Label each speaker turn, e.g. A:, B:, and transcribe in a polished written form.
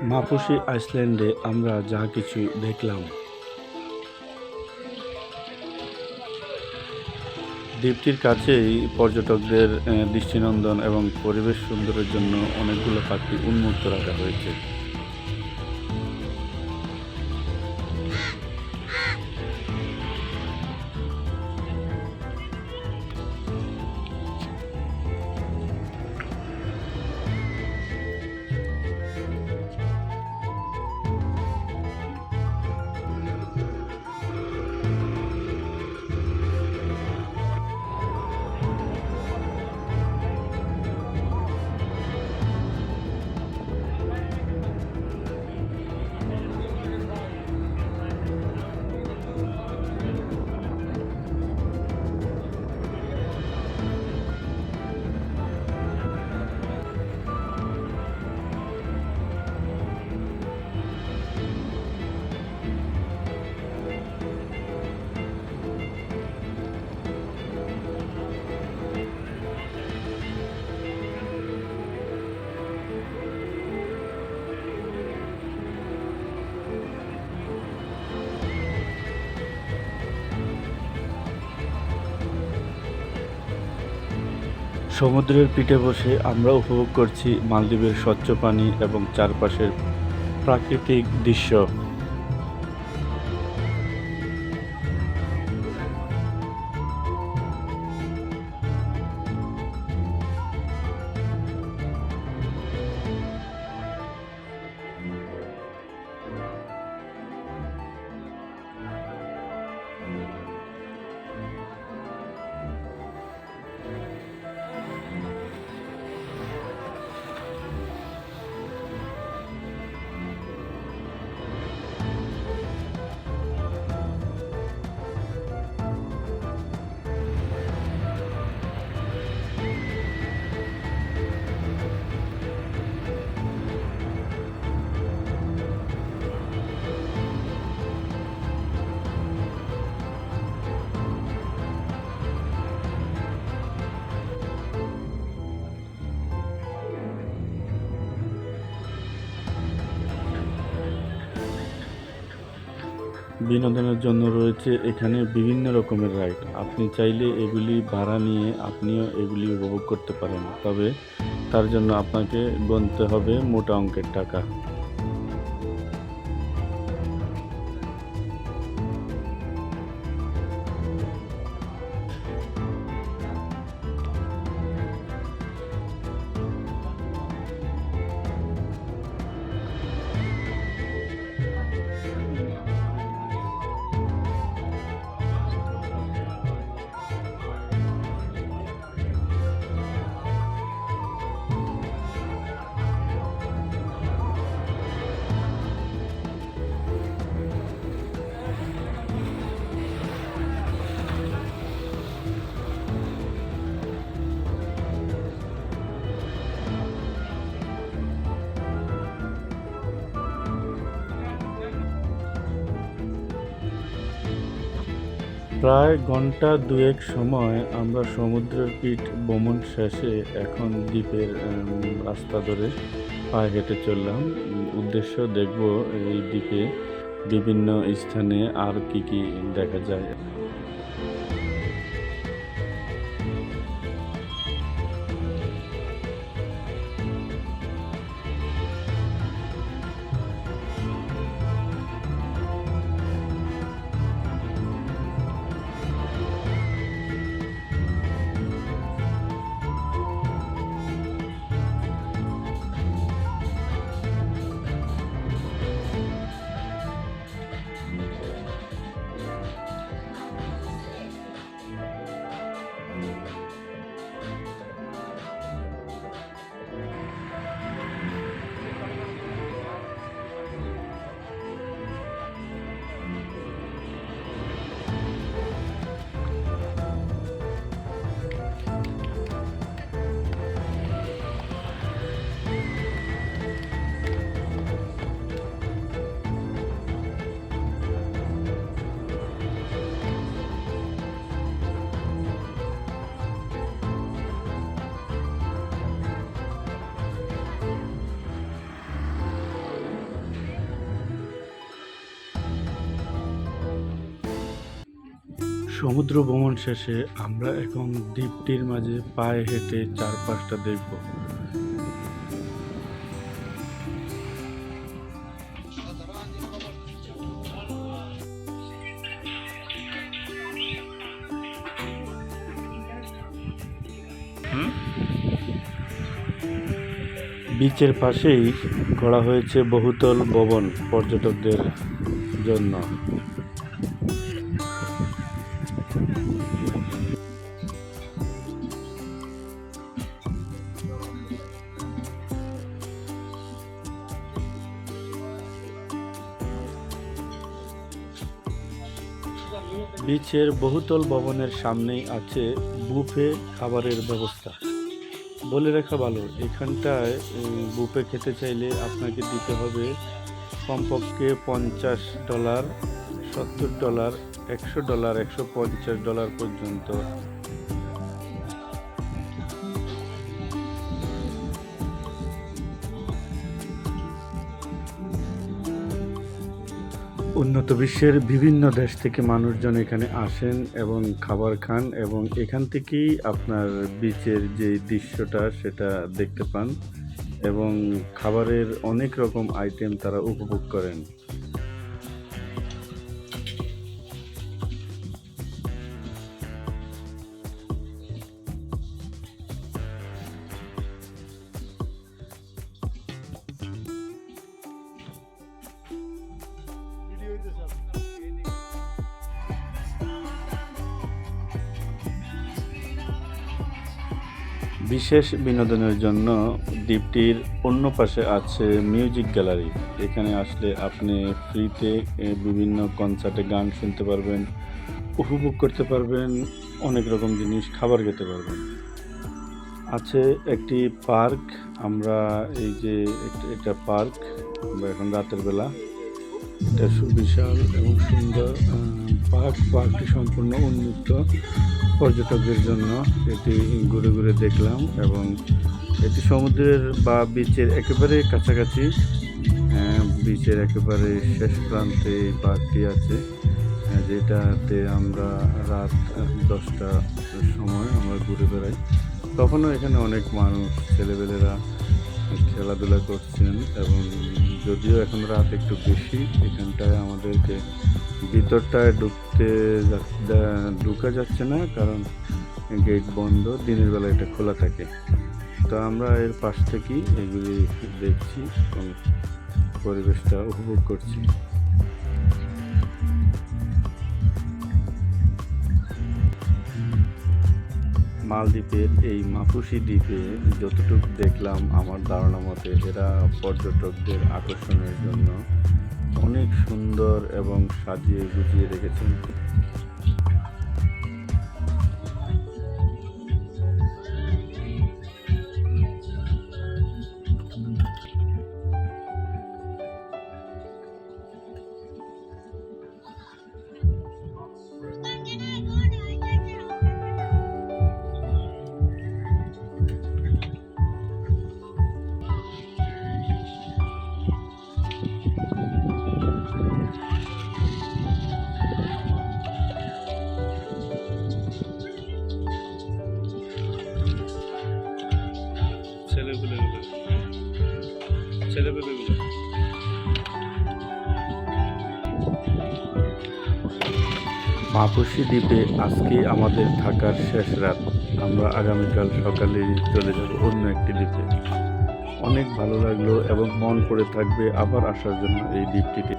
A: মাফুসি আইসল্যান্ডে আমরা যা কিছু দেখলাম, দ্বীপটির কাছেই পর্যটকদের দৃষ্টিনন্দন এবং পরিবেশ সুন্দরের জন্য অনেকগুলো পাখি উন্মুক্ত রাখা হয়েছে। সমুদ্রের পিঠে বসে আমরা উপভোগ করছি মালদ্বীপের স্বচ্ছ পানি এবং চারপাশের প্রাকৃতিক দৃশ্য। বিনোদনের জন্য রয়েছে এখানে বিভিন্ন রকমের রাইড। আপনি চাইলে এগুলি ভাড়া নিয়ে আপনিও এগুলি উপভোগ করতে পারেন, তবে তার জন্য আপনাকে গুনতে হবে মোটা অঙ্কের টাকা। প্রায় ঘন্টা দুয়েক সময় আমরা সমুদ্রের পিঠ ভ্রমণ শেষে এখন দ্বীপের রাস্তা ধরে পায়ে হেঁটে চললাম। উদ্দেশ্য দেখব এই দ্বীপে বিভিন্ন স্থানে আর কি কি দেখা যায়। সমুদ্র ভ্রমণ শেষে আমরা এখন দ্বীপটির মাঝে পায়ে হেঁটে চারপাশটা দেখব। বিচের পাশেই গড়া হয়েছে বহুতল ভবন পর্যটকদের জন্য। বিচের বহুতল ভবনের সামনেই আছে বুফে খাবারের ব্যবস্থা। বলে রাখা ভালো, এখানটায় বুফে খেতে চাইলে আপনাকে দিতে হবে কমপক্ষে $50, $70, $100, $150 পর্যন্ত। উন্নত বিশ্বের বিভিন্ন দেশ থেকে মানুষজন এখানে আসেন এবং খাবার খান, এবং এখান থেকেই আপনার বিচের যে দৃশ্যটা সেটা দেখতে পান, এবং খাবারের অনেক রকম আইটেম তারা উপভোগ করেন। বিশেষ বিনোদনের জন্য দ্বীপটির অন্য পাশে আছে মিউজিক গ্যালারি। এখানে আসলে আপনি ফ্রিতে বিভিন্ন কনসার্টে গান শুনতে পারবেন, উপভোগ করতে পারবেন, অনেক রকম জিনিস খাবার খেতে পারবেন। আছে একটি পার্ক। আমরা এই যে এটা পার্ক, আমরা এখন রাতের বেলা, এটা সুবিশাল এবং সুন্দর পার্কটি সম্পূর্ণ উন্মুক্ত পর্যটকদের জন্য। এটি ঘুরে ঘুরে দেখলাম, এবং এটি সমুদ্রের বা বিচের একেবারে কাছাকাছি, বিচের একেবারে শেষ প্রান্তে এই পার্কটি আছে, যেটাতে আমরা রাত 10টার সময় আমরা ঘুরে বেড়াই। তখনও এখানে অনেক মানুষ, ছেলেবেলেরা খেলাধুলা করছেন, এবং যদিও এখন রাত একটু বেশি, এখানটায় আমাদেরকে ভিতরটায় ঢুকা যাচ্ছে না, কারণ গেট বন্ধ, দিনের বেলা এটা খোলা থাকে। তো আমরা এর পাশ থেকেই এগুলি দেখছি এবং পরিবেশটা উপভোগ করছি। মালদ্বীপের এই মাপুসি দ্বীপে যতটুকু দেখলাম, আমার ধারণা মতে এরা পর্যটকদের আকর্ষণের জন্য অনেক সুন্দর এবং সাজিয়ে গুছিয়ে রেখেছেন। মাপুসি দ্বীপে আজকে আমাদের থাকার শেষ রাত। আমরা আগামীকাল সকালে চলে যাব অন্য একটি দ্বীপে। অনেক ভালো লাগলো এবং মন পড়ে থাকবে আবার আসার জন্য এই দ্বীপটিতে।